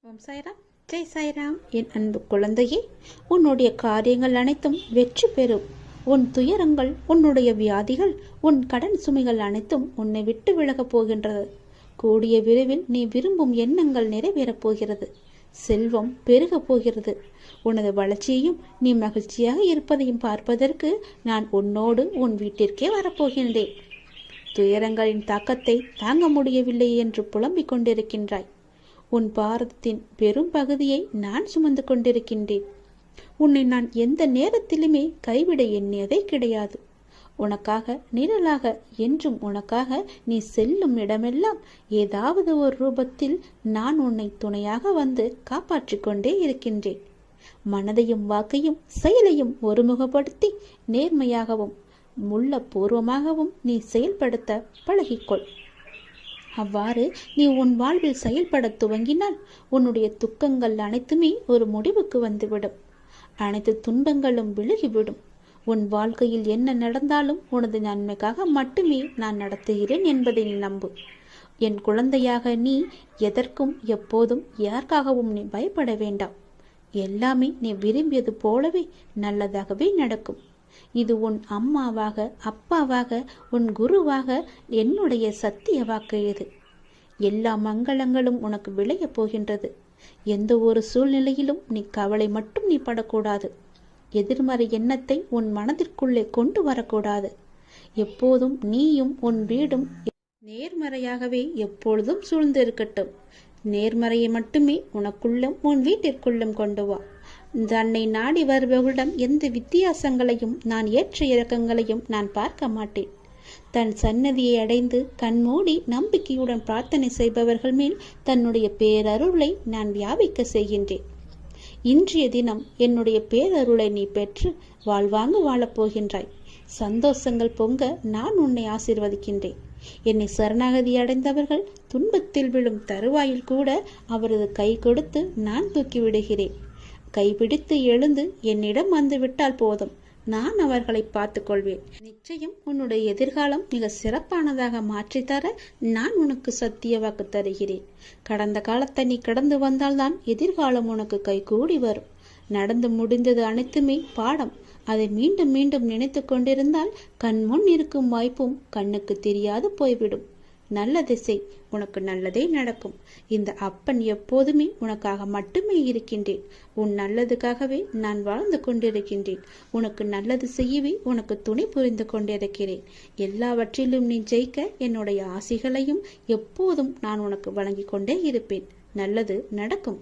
ஓம் சாய்ராம், ஜெய் சாய்ராம். என் அன்பு குழந்தையே, உன்னுடைய காரியங்கள் அனைத்தும் வெற்றி பெறும். உன் துயரங்கள், உன்னுடைய வியாதிகள், உன் கடன் சுமைகள் அனைத்தும் உன்னை விட்டு விலகப் போகின்றது. கூடிய விரைவில் நீ விரும்பும் எண்ணங்கள் நிறைவேறப் போகிறது. செல்வம் பெருகப் போகிறது. உனது வளர்ச்சியையும் நீ மகிழ்ச்சியாக இருப்பதையும் பார்ப்பதற்கு நான் உன்னோடு உன் வீட்டிற்கே வரப்போகின்றேன். துயரங்களின் தாக்கத்தை தாங்க முடியவில்லை என்று புலம்பிக் கொண்டிருக்கின்றாய். உன் பாரதத்தின் பெரும் பகுதியை நான் சுமந்து கொண்டிருக்கின்றேன். உன்னை நான் எந்த நேரத்திலுமே கைவிட எண்ணியதே கிடையாது. உனக்காக நிழலாக, என்றும் உனக்காக நீ செல்லும் இடமெல்லாம் ஏதாவது ஒரு ரூபத்தில் நான் உன்னை துணையாக வந்து காப்பாற்றிக் கொண்டே இருக்கின்றேன். மனதையும் வாக்கையும் செயலையும் ஒருமுகப்படுத்தி நேர்மையாகவும் உள்ளபூர்வமாகவும் நீ செயல்படுத்த பழகிக்கொள். அவ்வாறு நீ உன் வாழ்வில் செயல்பட துவங்கினால் உன்னுடைய துக்கங்கள் அனைத்துமே ஒரு முடிவுக்கு வந்துவிடும். அனைத்து துன்பங்களும் விலகிவிடும். உன் வாழ்க்கையில் என்ன நடந்தாலும் உனது நன்மைக்காக மட்டுமே நான் நடத்துகிறேன் என்பதை நீ நம்பு. என் குழந்தையாக நீ எதற்கும் எப்போதும் யாருக்காகவும் நீ பயப்பட வேண்டாம். எல்லாமே நீ விரும்பியது போலவே நல்லதாகவே நடக்கும். இது உன் அம்மாவாக, அப்பாவாக, உன் குருவாக என்னுடைய சத்திய வாக்கு. இது எல்லா மங்களங்களும் உனக்கு விளையப் போகின்றது. எந்த ஒரு சூழ்நிலையிலும் நீ கவலை மட்டும் நீ படக்கூடாது. எதிர்மறை எண்ணத்தை உன் மனதிற்குள்ளே கொண்டு வரக்கூடாது. எப்போதும் நீயும் உன் வீடும் நேர்மறையாகவே எப்பொழுதும் சூழ்ந்து இருக்கட்டும். நேர்மறையை மட்டுமே உனக்குள்ளும் உன் வீட்டிற்குள்ளும் கொண்டு வா. தன்னை நாடி வருபவர்களிடம் எந்த வித்தியாசங்களையும் நான் ஏற்ற இறக்கங்களையும் நான் பார்க்க மாட்டேன். தன் சன்னதியை அடைந்து கண்மூடி நம்பிக்கையுடன் பிரார்த்தனை செய்பவர்கள் மேல் தன்னுடைய பேரருளை நான் வியாபிக்க செய்கின்றேன். இன்றைய தினம் என்னுடைய பேரருளை நீ பெற்று வாழ்வாங்கு வாழப்போகின்றாய். சந்தோஷங்கள் பொங்க நான் உன்னை ஆசீர்வதிக்கின்றேன். என்னை சரணாகதி அடைந்தவர்கள் துன்பத்தில் விழும் தருவாயில் கூட அவரது கை கொடுத்து நான் தூக்கி விடுகிறேன். கைபிடித்து எழுந்து என்னிடம் வந்து விட்டால் போதும், நான் அவர்களை பார்த்து கொள்வேன். நிச்சயம் உன்னுடைய எதிர்காலம் மிக சிறப்பானதாக மாற்றித்தர நான் உனக்கு சத்திய வாக்கு தருகிறேன். கடந்த காலத்தை நீ கடந்து வந்தால்தான் எதிர்காலம் உனக்கு கைகூடி வரும். நடந்து முடிந்தது அனைத்துமே பாடம். அதை மீண்டும் மீண்டும் நினைத்து கொண்டிருந்தால் கண்முன் இருக்கும் வாய்ப்பும் கண்ணுக்கு தெரியாது போய்விடும். நல்ல திசை, உனக்கு நல்லதே நடக்கும். இந்த அப்பன் எப்போதுமே உனக்காக மட்டுமே இருக்கின்றேன். உன் நல்லதுக்காகவே நான் வாழ்ந்து கொண்டிருக்கின்றேன். உனக்கு நல்லது செய்யவே உனக்கு துணை புரிந்து கொண்டிருக்கிறேன். எல்லாவற்றிலும் நீ ஜெயிக்க என்னுடைய ஆசிகளையும் எப்போதும் நான் உனக்கு வழங்கி கொண்டே இருப்பேன். நல்லது நடக்கும்.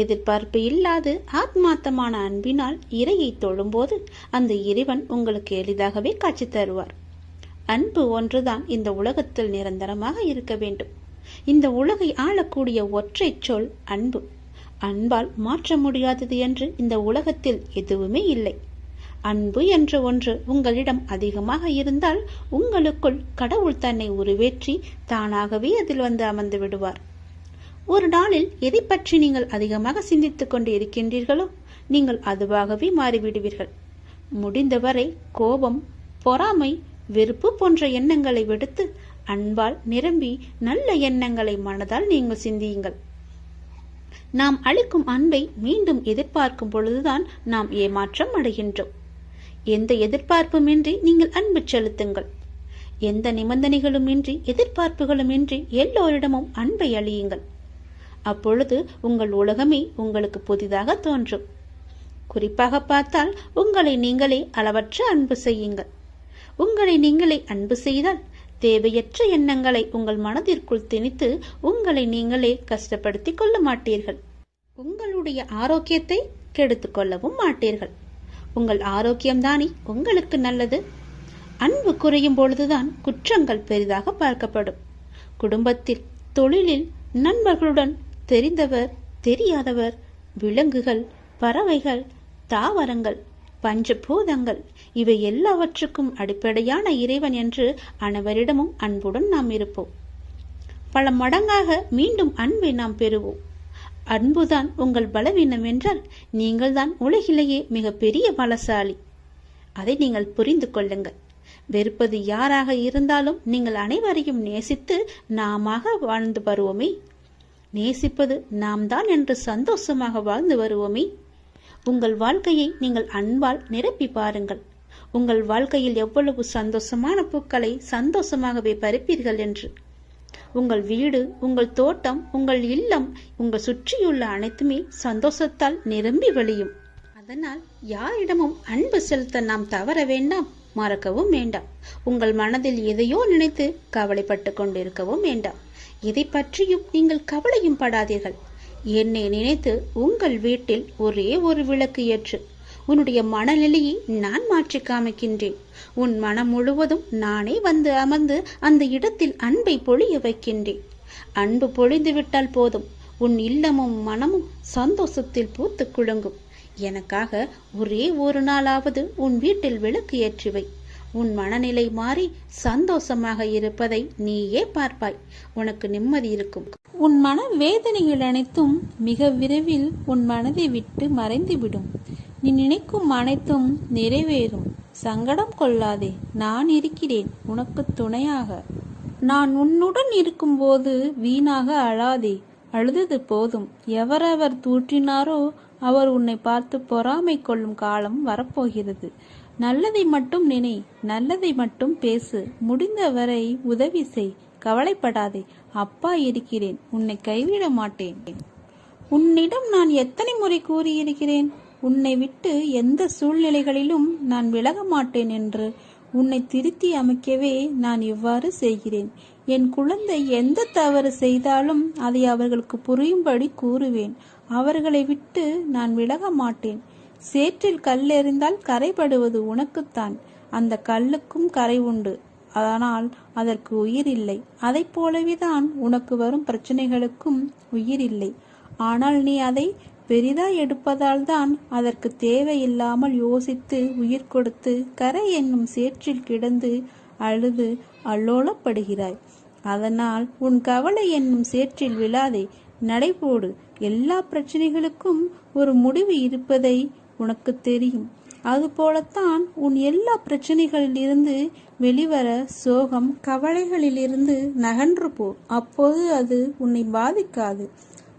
எதிர்பார்ப்பு இல்லாது ஆத்மார்த்தமான அன்பினால் இறையை தொழும்போது அந்த இறைவன் உங்களுக்கு எளிதாகவே காட்சி தருவார். அன்பு ஒன்றுதான் இந்த உலகத்தில் நிரந்தரமாக இருக்க வேண்டும். இந்த உலகை ஆளக்கூடிய ஒற்றை சொல் அன்பு. அன்பால் மாற்ற முடியாதது என்று இந்த உலகத்தில் எதுவுமே இல்லை. அன்பு என்ற ஒன்று உங்களிடம் அதிகமாக இருந்தால் உங்களுக்குள் கடவுள் தன்னை உருவேற்றி தானாகவே அதில் வந்து அமர்ந்து விடுவார். ஒரு நாளில் எதை பற்றி நீங்கள் அதிகமாக சிந்தித்துக் கொண்டு இருக்கின்றீர்களோ நீங்கள் அதுவாகவே மாறிவிடுவீர்கள். முடிந்தவரை கோபம், பொறாமை, வெறுப்பு போன்ற எண்ணங்களை விடுத்து அன்பால் நிரம்பி நல்ல எண்ணங்களை மனதால் நீங்கள் சிந்தியுங்கள். நாம் அளிக்கும் அன்பை மீண்டும் எதிர்பார்க்கும் பொழுதுதான் நாம் ஏமாற்றம் அடைகின்றோம். எந்த எதிர்பார்ப்புமின்றி நீங்கள் அன்பு செலுத்துங்கள். எந்த நிபந்தனைகளும் இன்றி, எதிர்பார்ப்புகளும் இன்றி எல்லோரிடமும் அன்பை அளியுங்கள். அப்பொழுது உங்கள் உலகமே உங்களுக்கு புதிதாக தோன்றும். குறிப்பாக பார்த்தால் உங்களை நீங்களே அளவற்ற அன்பு செய்யுங்கள். உங்களை நீங்களே அன்பு செய்தால் தேவையற்ற எண்ணங்களை உங்கள் மனதிற்குள் திணித்து உங்களை நீங்களே கஷ்டப்படுத்திக் கொள்ள மாட்டீர்கள். உங்களுடைய ஆரோக்கியத்தை கெடுத்துக் கொள்ளவும் மாட்டீர்கள். உங்கள் ஆரோக்கியம்தானே உங்களுக்கு நல்லது. அன்பு குறையும் பொழுதுதான் குற்றங்கள் பெரிதாக பார்க்கப்படும். குடும்பத்தில், தொழிலில், நண்பர்களுடன், தெரிந்தவர், தெரியாதவர், விலங்குகள், பறவைகள், தாவரங்கள், பஞ்சபூதங்கள், இவை எல்லாவற்றுக்கும் அடிப்படையான இறைவன் என்று அனைவரிடமும் அன்புடன் நாம் இருப்போம். பல மடங்காக மீண்டும் அன்பை நாம் பெறுவோம். அன்புதான் உங்கள் பலவீனம் என்றால் நீங்கள் தான் உலகிலேயே மிக பெரிய பலசாலி. அதை நீங்கள் புரிந்து கொள்ளுங்கள். வெறுப்பது யாராக இருந்தாலும் நீங்கள் அனைவரையும் நேசித்து நாமாக வாழ்ந்து வருவோமே. நேசிப்பது நாம் தான் என்று சந்தோஷமாக வாழ்ந்து வருவோமே. உங்கள் வாழ்க்கையை நீங்கள் அன்பால் நிரப்பி பாருங்கள். உங்கள் வாழ்க்கையில் எவ்வளவு சந்தோஷமான பூக்களை சந்தோஷமாகவே பறிப்பீர்கள் என்று. உங்கள் வீடு, உங்கள் தோட்டம், உங்கள் இல்லம், உங்கள் சுற்றியுள்ள அனைத்துமே சந்தோஷத்தால் நிரம்பி வழியும். அதனால் யாரிடமும் அன்பு செலுத்த நாம் தவற வேண்டாம், மறக்கவும் வேண்டாம். உங்கள் மனதில் எதையோ நினைத்து கவலைப்பட்டு கொண்டிருக்கவும் வேண்டாம். இதை பற்றியும் நீங்கள் கவலையும் படாதீர்கள். என்னை நினைத்து உங்கள் வீட்டில் ஒரே ஒரு விளக்கு ஏற்று உன்னுடைய மனநிலையை நான் மாற்றி காமிக்கின்றேன். உன் மனம் முழுவதும் நானே வந்து அமர்ந்து அந்த இடத்தில் அன்பை பொழிய வைக்கின்றேன். அன்பு பொழிந்து விட்டால் போதும், உன் இல்லமும் மனமும் சந்தோஷத்தில் பூத்து குலுங்கும். எனக்காக ஒரே ஒரு நாளாவது உன் வீட்டில் விளக்கு ஏற்றுவை. உன் மனநிலை மாறி சந்தோஷமாக இருப்பதை நீயே பார்ப்பாய். உனக்கு நிம்மதி இருக்கும். உன் மன வேதனைகள் அனைத்தும் மிக விரைவில் உன் மனதை விட்டு மறைந்துவிடும். நீ நினைக்கும் அனைத்தும் நிறைவேறும். சங்கடம் கொள்ளாதே, நான் இருக்கிறேன் உனக்கு துணையாக. நான் உன்னுடன் இருக்கும்போது வீணாக அழாதே. அழுதது போதும். எவரவர் தூற்றினாரோ அவர் உன்னை பார்த்து பொறாமை கொள்ளும் காலம் வரப்போகிறது. நல்லதை மட்டும் நினை, நல்லதை மட்டும் பேசு. முடிந்தவரை உதவி செய். கவலைப்படாதே, அப்பா இருக்கிறேன், உன்னை கைவிட மாட்டேன். உன்னிடம் நான் எத்தனை முறை கூறியிருக்கிறேன், உன்னை விட்டு எந்த சூழ்நிலைகளிலும் நான் விலக மாட்டேன் என்று. உன்னை திருத்தி அமைக்கவே நான் இவ்வாறு செய்கிறேன். என் குழந்தை எந்த தவறு செய்தாலும் அதை அவர்களுக்கு புரியும்படி கூறுவேன். அவர்களை விட்டு நான் விலக மாட்டேன். சேற்றில் கல் எறிந்தால் கரைபடுவது உனக்குத்தான். அந்த கல்லுக்கும் கரை உண்டு, ஆனால் அதற்கு உயிர் இல்லை. அதை போலவேதான் உனக்கு வரும் பிரச்சனைகளுக்கும் உயிர் இல்லை. ஆனால் நீ அதை பெரிதாய் எடுப்பதால் தான் அதற்கு தேவையில்லாமல் யோசித்து உயிர் கொடுத்து கரை என்னும் சேற்றில் கிடந்து அழுது அல்லோலப்படுகிறாய். அதனால் உன் கவலை என்னும் சேற்றில் விழாதே, நடைபோடு. எல்லா பிரச்சனைகளுக்கும் ஒரு முடிவு இருப்பதை உனக்கு தெரியும். அதுபோலத்தான் உன் எல்லா பிரச்சனைகளிலிருந்து வெளிவர சோகம் கவலைகளிலிருந்து நகன்று போ. அப்போது அது உன்னை பாதிக்காது.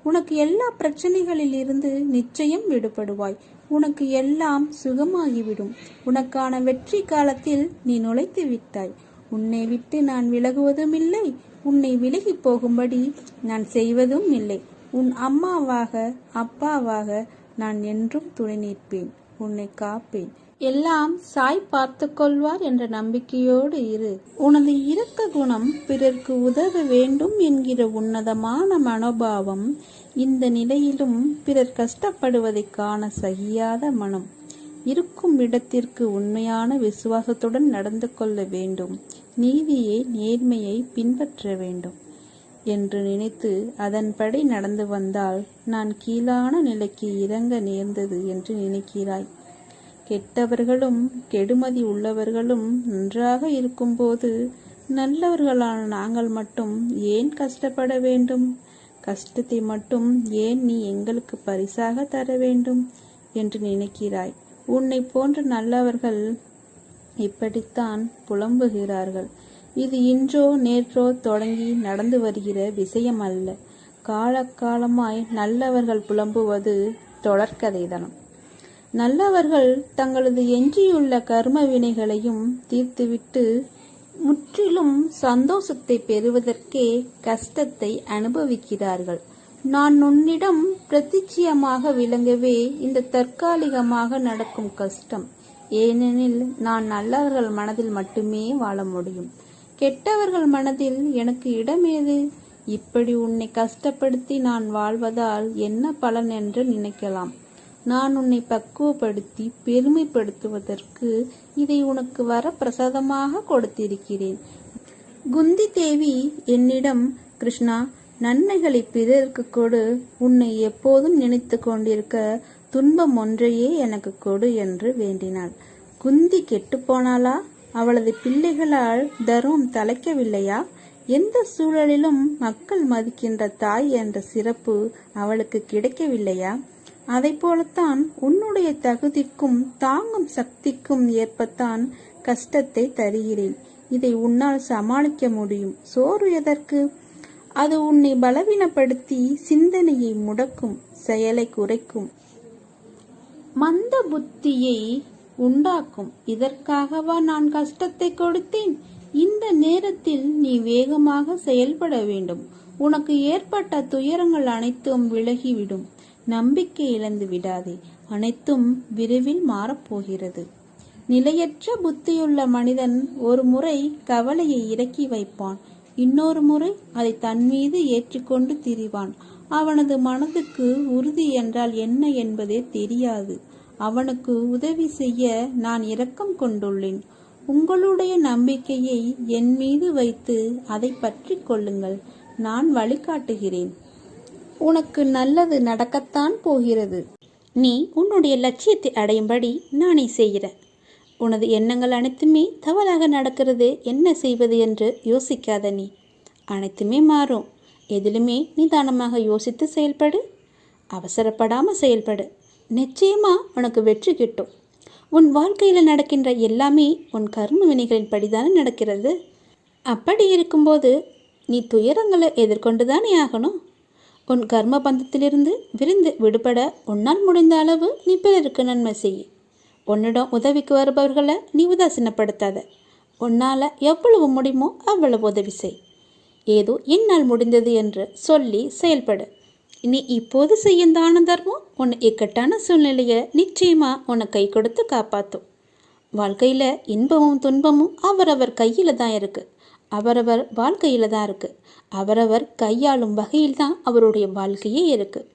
உனக்கு எல்லா பிரச்சனைகளிலிருந்து நிச்சயம் விடுபடுவாய். உனக்கு எல்லாம் சுகமாகிவிடும். உனக்கான வெற்றி காலத்தில் நீ நுழைத்து விட்டாய். உன்னை விட்டு நான் விலகுவதும் இல்லை, உன்னை விலகி போகும்படி நான் செய்வதும் இல்லை. உன் அம்மாவாக அப்பாவாக நான் என்றும் துணை நிற்பேன், உன்னை காப்பேன். எல்லாம் சாய் பார்த்து கொள்வார் என்ற நம்பிக்கையோடு இரு. உனது இரக்க குணம், பிறர்க்கு உதவ வேண்டும் என்கிற உன்னதமான மனோபாவம், இந்த நிலையிலும் பிறர் கஷ்டப்படுவதை காண சகியாத மனம், இருக்கும் இடத்திற்கு உண்மையான விசுவாசத்துடன் நடந்து கொள்ள வேண்டும். நீதியை நேர்மையை பின்பற்ற வேண்டும் என்று நினைத்து அதன்படி நடந்து வந்தால் நான் கீழான நிலைக்கு இறங்க நேர்ந்தது என்று நினைக்கிறாய். கெட்டவர்களும் கெடுமதி உள்ளவர்களும் நன்றாக இருக்கும்போது நல்லவர்களான நாங்கள் மட்டும் ஏன் கஷ்டப்பட வேண்டும்? கஷ்டத்தை மட்டும் ஏன் நீ எங்களுக்கு பரிசாக தர வேண்டும் என்று நினைக்கிறாய். உன்னை போன்ற நல்லவர்கள் இப்படித்தான் புலம்புகிறார்கள். இது இன்றோ நேற்றோ தொடங்கி நடந்து வருகிற விஷயம் அல்ல. காலகாலமாய் நல்லவர்கள் புலம்புவது தொடர்கதைதான். நல்லவர்கள் தங்களது எஞ்சியுள்ள கர்ம வினைகளையும் தீர்த்துவிட்டு முற்றிலும் சந்தோஷத்தை பெறுவதற்கே கஷ்டத்தை அனுபவிக்கிறார்கள். நான் உன்னிடம் பிரதிச்சியமாக விளங்கவே இந்த தற்காலிகமாக நடக்கும் கஷ்டம். ஏனெனில் நான் நல்லவர்கள் மனதில் மட்டுமே வாழ முடியும். கெட்டவர்கள் மனதில் எனக்கு இடமேது? இப்படி உன்னை கஷ்டப்படுத்தி நான் வாழ்வதால் என்ன பலன் என்று நினைக்கலாம். நான் உன்னை பக்குவப்படுத்தி பெருமைப்படுத்துவதற்கு இதை உனக்கு வர பிரசாதமாக கொடுத்திருக்கிறேன். குந்தி தேவி என்னிடம், கிருஷ்ணா, நன்மைகளை பிறருக்கு கொடு, உன்னை எப்போதும் நினைத்து கொண்டிருக்க துன்பம் ஒன்றையே எனக்கு கொடு என்று வேண்டினாள். குந்தி கெட்டு போனாளா? அவளது பிள்ளைகளால் தர்மம் தலைக்கவில்லையா? எந்த சூழலிலும் மக்கள் மதிக்கின்ற தாய் என்ற சிறப்பு அவளுக்கு கிடைக்கவில்லையா? அதை போலத்தான் உன்னுடைய தகுதிக்கும் தாங்கும் சக்திக்கும் ஏற்பத்தான் கஷ்டத்தை தருகிறேன். இதை உன்னால் சமாளிக்க முடியும். சோறு எதற்கு? அது உன்னை பலவீனப்படுத்தி சிந்தனையை முடக்கும், செயலை குறைக்கும், மந்த புத்தியை உண்டாக்கும். இதற்காகவா நான் கஷ்டத்தை கொடுத்தேன்? இந்த நேரத்தில் நீ வேகமாக செயல்பட வேண்டும். உனக்கு ஏற்பட்ட துயரங்கள் அனைத்தும் விலகிவிடும். நம்பிக்கை இழந்து விடாதே. அனைத்தும் விரைவில் மாறப்போகிறது. நிலையற்ற புத்தியுள்ள மனிதன் ஒரு முறை கவலையை இறக்கி வைப்பான், இன்னொரு முறை அதை தன் மீது ஏற்றிக்கொண்டு திரிவான். அவனது மனதுக்கு உறுதி என்றால் என்ன என்பதே தெரியாது. அவனுக்கு உதவி செய்ய நான் இரக்கம் கொண்டுள்ளேன். உங்களுடைய நம்பிக்கையை என் மீது வைத்து அதை பற்றி கொள்ளுங்கள். நான் வழிகாட்டுகிறேன். உனக்கு நல்லது நடக்கத்தான் போகிறது. நீ உன்னுடைய லட்சியத்தை அடையும்படி நானே செய்கிறேன். உனது எண்ணங்கள் அனைத்துமே தவறாக நடக்கிறது, என்ன செய்வது என்று யோசிக்காத. நீ அனைத்துமே மாறும். எதிலுமே நிதானமாக யோசித்து செயல்படு. அவசரப்படாமல் செயல்படு. நிச்சயமா உனக்கு வெற்றி கிட்டும். உன் வாழ்க்கையில் நடக்கின்ற எல்லாமே உன் கர்ம வினைகளின் படிதானே நடக்கிறது. அப்படி இருக்கும்போது நீ துயரங்களை எதிர்கொண்டு தானே ஆகணும். உன் கர்ம பந்தத்திலிருந்து விரிந்து விடுபட உன்னால் முடிந்த அளவு நீ பிறருக்கு நன்மை செய். உன்னிடம் உதவிக்கு வருபவர்களை நீ உதாசீனப்படுத்தாத. உன்னால் எவ்வளவு முடியுமோ அவ்வளவு உதவி செய். ஏதோ என்னால் முடிந்தது என்று சொல்லி செயல்படு. நீ இப்போது செய்யும் தான தர்மம் உன்னை இக்கட்டான சூழ்நிலையை நிச்சயமா உன்னை கை கொடுத்து காப்பாற்றும். வாழ்க்கையில் இன்பமும் துன்பமும் அவரவர் கையில் தான் இருக்குது. அவரவர் வாழ்க்கையில் தான் இருக்குது. அவரவர் கையாளும் வகையில் தான் அவருடைய வாழ்க்கையே இருக்குது.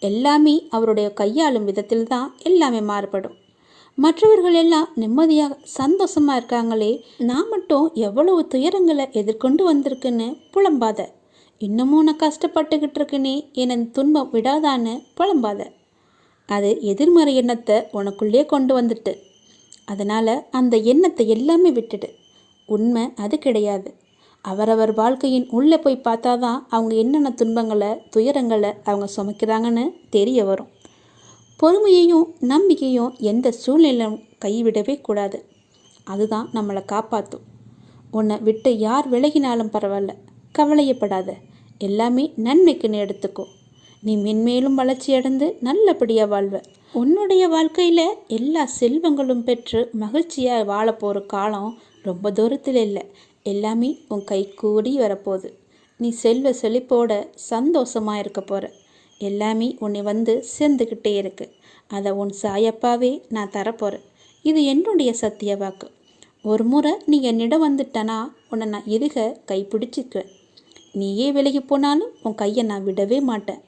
எல்லாமே அவருடைய கையாளும் விதத்தில் தான் எல்லாமே மாறுபடும். மற்றவர்கள் எல்லாம் நிம்மதியாக சந்தோஷமாக இருக்காங்களே, நான் மட்டும் எவ்வளவு துயரங்களை எதிர்கொண்டு வந்திருக்குன்னு புலம்பாத. இன்னமும் நான் கஷ்டப்பட்டுக்கிட்டு இருக்குன்னே என் துன்பம் விடாதான்னு புலம்பாத. அது எதிர்மறை எண்ணத்தை உனக்குள்ளே கொண்டு வந்துட்டு. அதனால் அந்த எண்ணத்தை எல்லாமே விட்டுடு. உண்மை அது கிடையாது. அவரவர் வாழ்க்கையின் உள்ளே போய் பார்த்தாதான் அவங்க என்னென்ன துன்பங்களை துயரங்களை அவங்க சுமக்கிறாங்கன்னு தெரிய வரும். பொறுமையையும் நம்பிக்கையும் எந்த சூழ்நிலையும் கைவிடவே கூடாது. அதுதான் நம்மளை காப்பாற்றும். உன்னை விட்டு யார் விலகினாலும் பரவாயில்ல, கவலையப்படாத. எல்லாமே நன்மைக்குன்னு எடுத்துக்கோ. நீ மென்மேலும் வளர்ச்சி அடைந்து நல்லபடியாக வாழ்வ. உன்னுடைய வாழ்க்கையில் எல்லா செல்வங்களும் பெற்று மகிழ்ச்சியாக வாழ போகிற காலம் ரொம்ப தூரத்தில் இல்லை. எல்லாமே உன் கை கூடி வரப்போகுது. நீ செல்வ செழிப்போட சந்தோஷமாக இருக்க போகிற. எல்லாமே உன்னை வந்து சேர்ந்துக்கிட்டே இருக்கு. அதை உன் சாயப்பாவே நான் தரப்போகிறேன். இது என்னுடைய சத்திய வாக்கு. ஒரு முறை நீ என்னிடம் வந்துட்டனா உன்னை நான் இருக கைப்பிடிச்சிக்குவேன். நீயே விலகி போனாலும் உன் கையை நான் விடவே மாட்டேன்.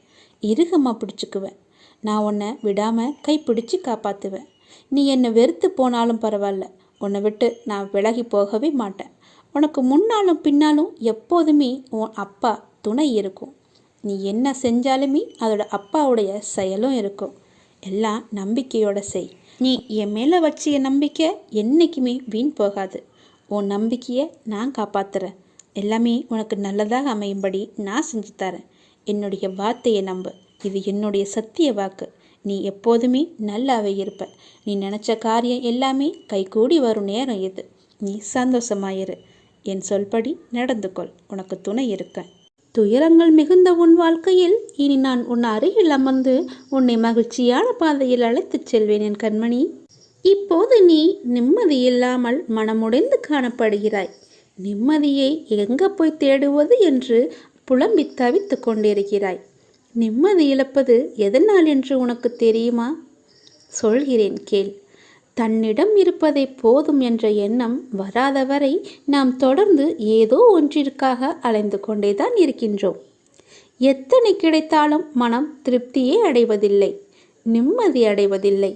இறுகமாக பிடிச்சிக்குவேன். நான் உன்னை விடாமல் கைப்பிடிச்சு காப்பாற்றுவேன். நீ என்னை வெறுத்து போனாலும் பரவாயில்ல, உன்னை விட்டு நான் விலகி போகவே மாட்டேன். உனக்கு முன்னாலும் பின்னாலும் எப்போதுமே உன் அப்பா துணை இருக்கும். நீ என்ன செஞ்சாலுமே அதோட அப்பாவுடைய செயலும் இருக்கும். எல்லாம் நம்பிக்கையோட செய். நீ என் மேலே வச்சிய நம்பிக்கை என்றைக்குமே வீண் போகாது. உன் நம்பிக்கையை நான் காப்பாற்றுறேன். எல்லாமே உனக்கு நல்லதாக அமையும்படி நான் செஞ்சு தரேன். என்னுடைய வார்த்தையை நம்பு. இது என்னுடைய சத்திய வாக்கு. நீ எப்போதுமே நல்லாவே இருப்ப. நீ நினச்ச காரியம் எல்லாமே கைகூடி வரும் நேரம் இது. நீ சந்தோஷமாயிரு. என் சொல்படி நடந்து கொள். உனக்கு துணை இருக்கேன். துயரங்கள் மிகுந்த உன் வாழ்க்கையில் இனி நான் உன் அருகில் அமர்ந்து உன்னை மகிழ்ச்சியான பாதையில் அழைத்துச் செல்வேன் என் கண்மணி. இப்போது நீ நிம்மதி இல்லாமல் மனமுடைந்து காணப்படுகிறாய். நிம்மதியை எங்கே போய் தேடுவது என்று புலம்பி தவித்து கொண்டிருக்கிறாய். நிம்மதி இழப்பது எதனால் என்று உனக்கு தெரியுமா? சொல்கிறேன் கேள். தன்னிடம் இருப்பதை போதும் என்ற எண்ணம் வராதவரை நாம் தொடர்ந்து ஏதோ ஒன்றிற்காக அலைந்து கொண்டேதான் இருக்கின்றோம். எத்தனை கிடைத்தாலும் மனம் திருப்தியே அடைவதில்லை, நிம்மதி அடைவதில்லை.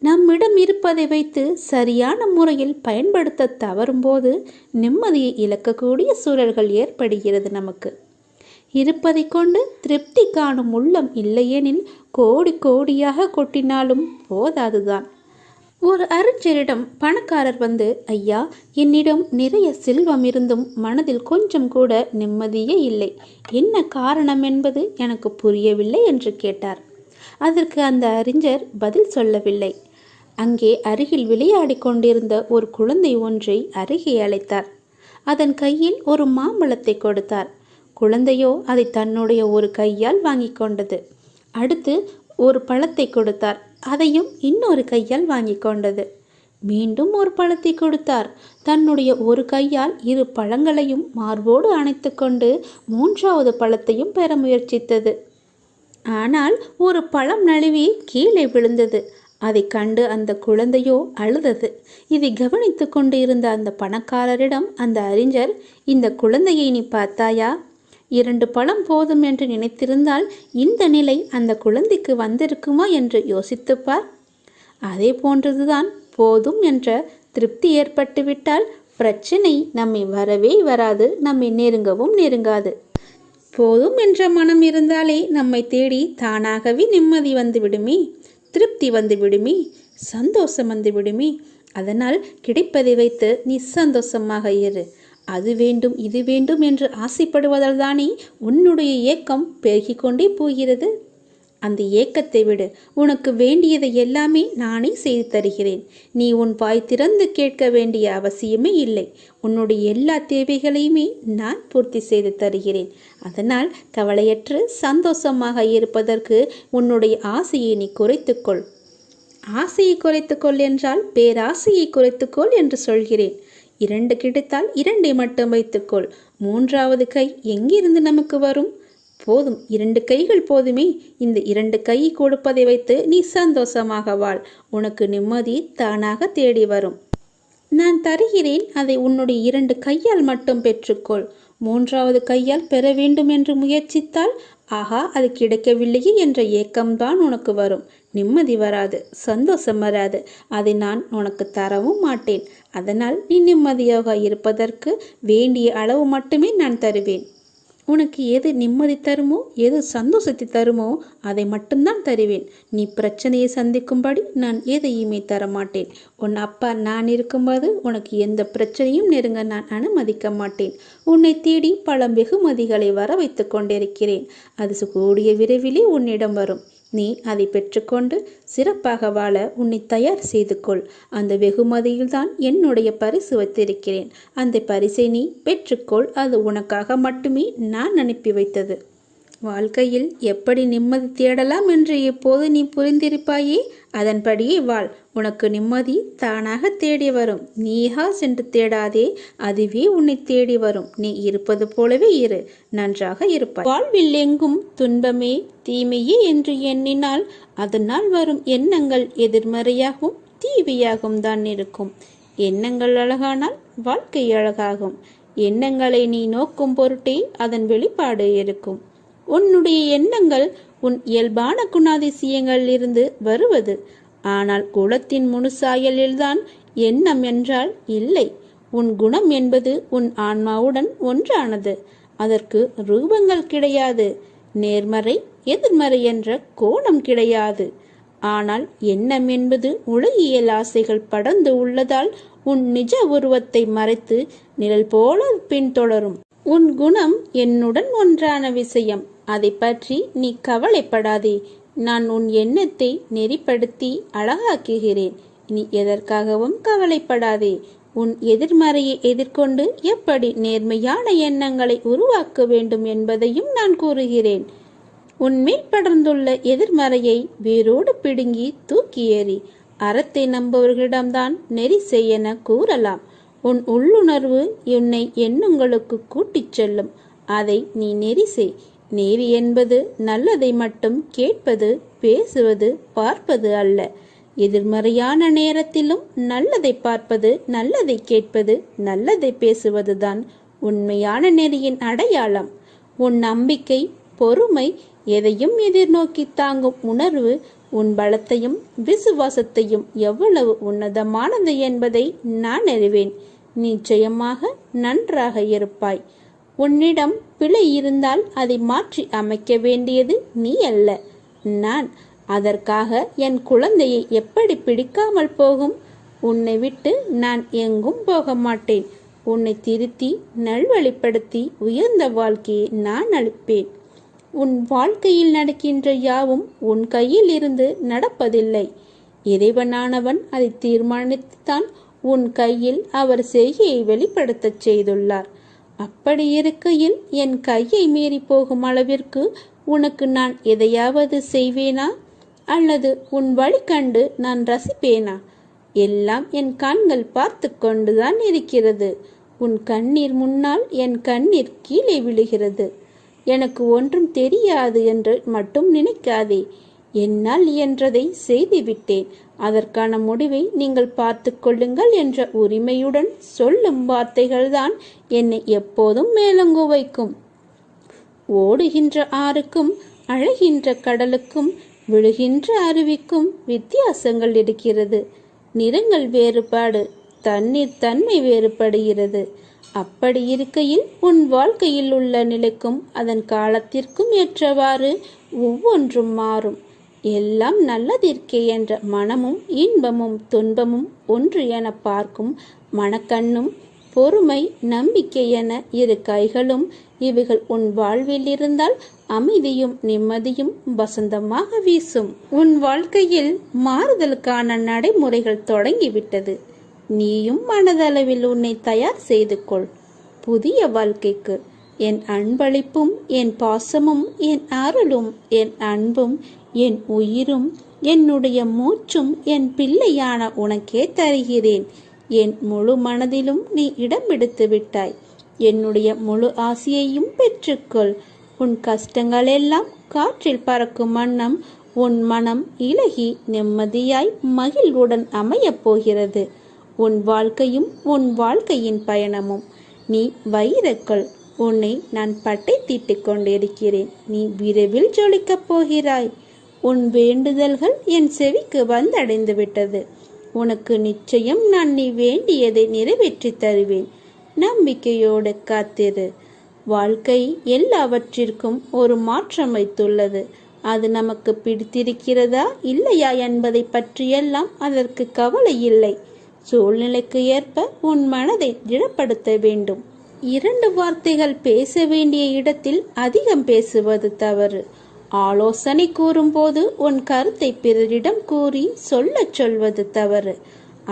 நம்மிடம் இருப்பதை வைத்து சரியான முறையில் பயன்படுத்த தவறும்போது நிம்மதியை இழக்கக்கூடிய சூழல்கள் ஏற்படுகிறது. நமக்கு இருப்பதை கொண்டு திருப்தி காணும் உள்ளம் இல்லையெனில் கோடி கோடியாக கொட்டினாலும் போதாதுதான். ஒரு அறிஞரிடம் பணக்காரர் வந்து, ஐயா, என்னிடம் நிறைய செல்வம் இருந்தும் மனதில் கொஞ்சம் கூட நிம்மதியே இல்லை, என்ன காரணம் என்பது எனக்கு புரியவில்லை என்று கேட்டார். அதற்கு அந்த அறிஞர் பதில் சொல்லவில்லை. அங்கே அருகில் விளையாடி கொண்டிருந்த ஒரு குழந்தை ஒன்றை அருகே அழைத்தார். அதன் கையில் ஒரு மாம்பழத்தை கொடுத்தார். குழந்தையோ அதை தன்னுடைய ஒரு கையால் வாங்கி கொண்டது. அடுத்து ஒரு பழத்தை கொடுத்தார். அதையும் இன்னொரு கையால் வாங்கி கொண்டது. மீண்டும் ஒரு பழத்தை கொடுத்தார். தன்னுடைய ஒரு கையால் இரு பழங்களையும் மார்போடு அணைத்து கொண்டு மூன்றாவது பழத்தையும் பெற முயற்சித்தது. ஆனால் ஒரு பழம் நழுவி கீழே விழுந்தது. அதை கண்டு அந்த குழந்தையோ அழுதது. இதை கவனித்து கொண்டு இருந்த அந்த பணக்காரரிடம் அந்த அறிஞர், இந்த குழந்தையை நீ பார்த்தாயா? 2 பழம் போதும் என்று நினைத்திருந்தால் இந்த நிலை அந்த குழந்தைக்கு வந்திருக்குமா என்று யோசித்துப்பார். அதே போன்றதுதான், போதும் என்ற திருப்தி ஏற்பட்டுவிட்டால் பிரச்சனை நம்மை வரவே வராது, நம்மை நெருங்கவும் நெருங்காது. போதும் என்ற மனம் இருந்தாலே நம்மை தேடி தானாகவே நிம்மதி வந்து விடுமே, திருப்தி வந்து விடுமே, சந்தோஷம் வந்து விடுமே. அதனால் கிடைப்பதை வைத்து நிசந்தோஷமாக இரு. அது வேண்டும் இது வேண்டும் என்று ஆசைப்படுவதால் தானே உன்னுடைய ஏக்கம் பெருகிக்கொண்டே போகிறது. அந்த ஏக்கத்தை விடு. உனக்கு வேண்டியதை எல்லாமே நானே செய்து தருகிறேன். நீ உன் வாய் திறந்து கேட்க வேண்டிய அவசியமே இல்லை. உன்னுடைய எல்லா தேவைகளையுமே நான் பூர்த்தி செய்து தருகிறேன். அதனால் கவலையற்று சந்தோஷமாக இருப்பதற்கு உன்னுடைய ஆசையை நீ குறைத்துக்கொள். ஆசையை குறைத்துக்கொள் என்றால் பேராசையை குறைத்துக்கொள் என்று சொல்கிறேன். 2 கிடைத்தால் 2 மட்டும் வைத்துக்கொள். 3வது கை எங்கிருந்து நமக்கு வரும்? போதும், 2 கைகள் போதுமே. இந்த 2 கை கொடுப்பதை வைத்து நீ சந்தோஷமாக வாழ். உனக்கு நிம்மதி தானாக தேடி வரும். நான் தருகிறேன். அதை உன்னுடைய 2 கையால் மட்டும் பெற்றுக்கொள். 3வது கையால் பெற வேண்டும் என்று முயற்சித்தால், ஆஹா அது கிடைக்கவில்லையே என்ற ஏக்கம்தான் உனக்கு வரும். நிம்மதி வராது, சந்தோஷம் வராது. அதை நான் உனக்கு தரவும் மாட்டேன். அதனால் நீ நிம்மதியாக இருப்பதற்கு வேண்டிய அளவு மட்டுமே நான் தருவேன். உனக்கு எது நிம்மதி தருமோ, எது சந்தோஷத்தை தருமோ அதை மட்டும்தான் தருவேன். நீ பிரச்சனையை சந்திக்கும்படி நான் எதையுமே தரமாட்டேன். உன் அப்பா நான் இருக்கும்போது உனக்கு எந்த பிரச்சனையும் நெருங்க நான் அனுமதிக்க மாட்டேன். உன்னை தேடி பல வெகுமதிகளை வர வைத்து கொண்டிருக்கிறேன். அது கூடிய விரைவிலே உன்னிடம் வரும். நீ அதை பெற்றுக்கொண்டு சிறப்பாக வாழ உன்னை தயார் செய்து கொள். அந்த வெகுமதியில்தான் என்னுடைய பரிசு வைத்திருக்கிறேன். அந்த பரிசை நீ பெற்றுக்கொள். அது உனக்காக மட்டுமே நான் அனுப்பி வைத்தது. வாழ்க்கையில் எப்படி நிம்மதி தேடலாம் என்று இப்போது நீ புரிந்திருப்பாயே. அதன்படியே வாழ். உனக்கு நிம்மதி தானாக தேடி வரும். நீயா சென்று தேடாதே, அதுவே உன்னை தேடி வரும். நீ இருப்பது போலவே இரு, நன்றாக இருப்பாய். வாழ்வில் எங்கும் துன்பமே தீமையே என்று எண்ணினால் அதனால் வரும் எண்ணங்கள் எதிர்மறையாகவும் தீமையாகவும் தான் இருக்கும். எண்ணங்கள் அழகானால் வாழ்க்கை அழகாகும். எண்ணங்களை நீ நோக்கும் பொருட்டே அதன் வெளிப்பாடு இருக்கும். உன்னுடைய எண்ணங்கள் உன் இயல்பான குணாதிசயங்களில் இருந்து வருவது. ஆனால் குலத்தின் முழுசாயலில்தான் எண்ணம் என்றால் இல்லை. உன் குணம் என்பது உன் ஆன்மாவுடன் ஒன்றானது. அதற்கு ரூபங்கள் கிடையாது. நேர்மறை எதிர்மறை என்ற கோணம் கிடையாது. ஆனால் எண்ணம் என்பது உலகியல் ஆசைகள் படர்ந்து உள்ளதால் உன் நிஜ உருவத்தை மறைத்து நிழல் போல பின்தொடரும். உன் குணம் என்னுடன் ஒன்றான விஷயம். அதை பற்றி நீ கவலைப்படாதே. நான் உன் எண்ணத்தை நெறிப்படுத்தி அழகாக்குகிறேன். நீ எதற்காகவும் கவலைப்படாதே. உன் எதிர்மறையை எதிர்கொண்டு எப்படி நேர்மையான எண்ணங்களை உருவாக்க வேண்டும் என்பதையும் நான் கூறுகிறேன். உன்மேல் படர்ந்துள்ள எதிர்மறையை வேரோடு பிடுங்கி தூக்கி எறி. அறத்தை நம்புவர்களிடம்தான் நெறி செய்யென கூறலாம். உன் உள்ளுணர்வு உன்னை எண்ணங்களுக்கு கூட்டிச் செல்லும். அதை நீ நெறி செய். நெறி என்பது நல்லதை மட்டும் கேட்பது, பேசுவது, பார்ப்பது அல்ல. எதிர்மறையான நேரத்திலும் நல்லதை பார்ப்பது, நல்லதை கேட்பது, நல்லதை பேசுவதுதான் உண்மையான நெறியின் அடையாளம். உன் நம்பிக்கை, பொறுமை, எதையும் எதிர்நோக்கி தாங்கும் உணர்வு உன் பலத்தையும் விசுவாசத்தையும் எவ்வளவு உன்னதமானது என்பதை நான் அறிவேன். நிச்சயமாக நன்றாக இருப்பாய். உன்னிடம் பிழை இருந்தால் அதை மாற்றி அமைக்க வேண்டியது நீ அல்ல, நான். அதற்காக என் குழந்தையை எப்படி பிடிக்காமல் போகும்? உன்னை விட்டு நான் எங்கும் போக மாட்டேன். உன்னை திருத்தி நல்வழிப்படுத்தி உயர்ந்த வாழ்க்கையை நான் அளிப்பேன். உன் வாழ்க்கையில் நடக்கின்ற யாவும் உன் கையில் இருந்து நடப்பதில்லை. இறைவனானவன் அதை தீர்மானித்துத்தான் உன் கையில் அவர் செய்கையை வெளிப்படுத்தச் செய்துள்ளார். அப்படி இருக்கையில் என் கையை மீறி போகும் அளவிற்கு உனக்கு நான் எதையாவது செய்வேனா? அல்லது உன் வழி கண்டு நான் ரசிப்பேனா? எல்லாம் என் கண்கள் பார்த்து கொண்டுதான் இருக்கிறது. உன் கண்ணீர் முன்னால் என் கண்ணீர் கீழே விழுகிறது. எனக்கு ஒன்றும் தெரியாது என்று மட்டும் நினைக்காதே. என்னால் இயன்றதை செய்துவிட்டேன். அதற்கான முடிவை நீங்கள் பார்த்து கொள்ளுங்கள் என்ற உரிமையுடன் சொல்லும் வார்த்தைகள்தான் என்னை எப்போதும் மேலங்கு வைக்கும். ஓடுகின்ற ஆறுக்கும் அழகின்ற கடலுக்கும் விழுகின்ற அருவிக்கும் வித்தியாசங்கள் இருக்கிறது. நிறங்கள் வேறுபாடு, தண்ணீர் தன்மை வேறுபடுகிறது. அப்படி இருக்கையில் உன் வாழ்க்கையில் உள்ள நிலைக்கும் அதன் காலத்திற்கும் ஏற்றவாறு ஒவ்வொன்றும் மாறும். எல்லாம் நல்லதிற்கே என்ற மனமும் இன்பமும் துன்பமும் ஒன்று என பார்க்கும் மனக்கண்ணும் பொறுமை நம்பிக்கை என இரு கைகளும் இவைகள் உன் வாழ்வில் இருந்தால் அமைதியும் நிம்மதியும் வசந்தமாக வீசும். உன் வாழ்க்கையில் மாறுதலுக்கான நடைமுறைகள் தொடங்கிவிட்டது. நீயும் மனதளவில் உன்னை தயார் செய்து கொள் புதிய வாழ்க்கைக்கு. என் அன்பளிப்பும் என் பாசமும் என் அருளும் என் அன்பும் என் உயிரும் என்னுடைய மூச்சும் என் பிள்ளையான உனக்கே தருகிறேன். என் முழு மனதிலும் நீ இடம் எடுத்து விட்டாய். என்னுடைய முழு ஆசையையும் பெற்றுக்கொள். உன் கஷ்டங்கள் எல்லாம் காற்றில் பறக்கும் வண்ணம் உன் மனம் இலகி நிம்மதியாய் மகிழ்வுடன் அமையப் போகிறது. உன் வாழ்க்கையும் உன் வாழ்க்கையின் பயணமும். நீ வைரக்கல். உன்னை நான் பட்டை தீட்டிக் கொண்டிருக்கிறேன். நீ விரைவில் ஜொலிக்கப் போகிறாய். உன் வேண்டுதல்கள் என் செவிக்கு வந்தடைந்து விட்டது. உனக்கு நிச்சயம் நான் நீ வேண்டியதை நிறைவேற்றி தருவேன். நம்பிக்கையோடு காத்திரு. வாழ்க்கை எல்லாவற்றிற்கும் ஒரு மாற்றம் வைத்துள்ளது. அது நமக்கு பிடித்திருக்கிறதா இல்லையா என்பதை பற்றியெல்லாம் அதற்கு கவலை இல்லை. சூழ்நிலைக்கு ஏற்ப உன் மனதை திடப்படுத்த வேண்டும். 2 வார்த்தைகள் பேச வேண்டிய இடத்தில் அதிகம் பேசுவது தவறு. ஆலோசனை கூறும்போது உன் கருத்தை பிறரிடம் கூறி சொல்வது தவறு.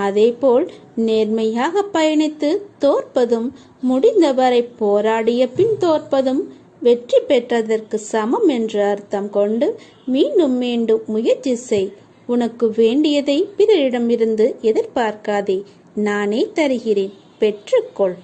அதேபோல் நேர்மையாக பயணித்து தோற்பதும் முடிந்தவரை போராடிய பின் தோற்பதும் வெற்றி பெற்றதற்கு சமம் என்று அர்த்தம் கொண்டு மீண்டும் மீண்டும் முயற்சி செய். உனக்கு வேண்டியதை பிறரிடமிருந்து எதிர்பார்க்காதே. நானே தருகிறேன், பெற்றுக்கொள்.